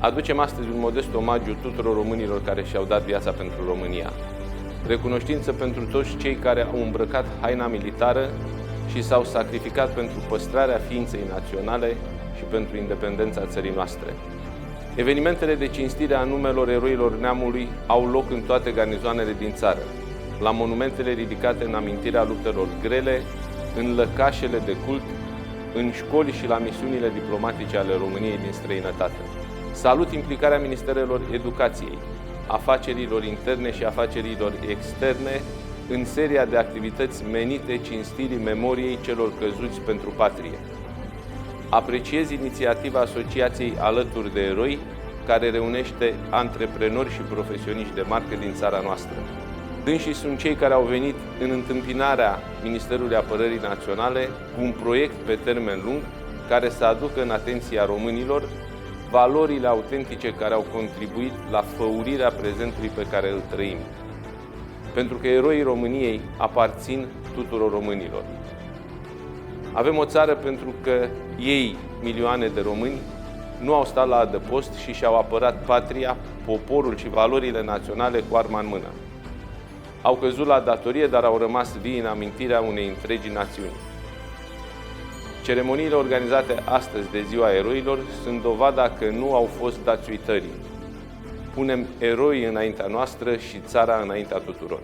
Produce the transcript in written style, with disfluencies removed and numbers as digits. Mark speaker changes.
Speaker 1: Aducem astăzi un modest omagiu tuturor românilor care și-au dat viața pentru România. Recunoștință pentru toți cei care au îmbrăcat haina militară și s-au sacrificat pentru păstrarea ființei naționale și pentru independența țării noastre. Evenimentele de cinstire a numelor eroilor neamului au loc în toate garnizoanele din țară, la monumentele ridicate în amintirea luptelor grele, în lăcașele de cult, în școli și la misiunile diplomatice ale României din străinătate. Salut implicarea Ministerelor Educației, Afacerilor Interne și Afacerilor Externe în seria de activități menite cinstirii memoriei celor căzuți pentru patrie. Apreciez inițiativa Asociației Alături de Eroi, care reunește antreprenori și profesioniști de marcă din țara noastră. Dânsii sunt cei care au venit în întâmpinarea Ministerului Apărării Naționale cu un proiect pe termen lung care să aducă în atenția românilor valorile autentice care au contribuit la făurirea prezentului pe care îl trăim. Pentru că eroii României aparțin tuturor românilor. Avem o țară pentru că ei, milioane de români, nu au stat la adăpost și și-au apărat patria, poporul și valorile naționale cu arma în mână. Au căzut la datorie, dar au rămas vii în amintirea unei întregi națiuni. Ceremoniile organizate astăzi de Ziua Eroilor sunt dovada că nu au fost dați uitării. Punem eroi înaintea noastră și țara înaintea tuturor.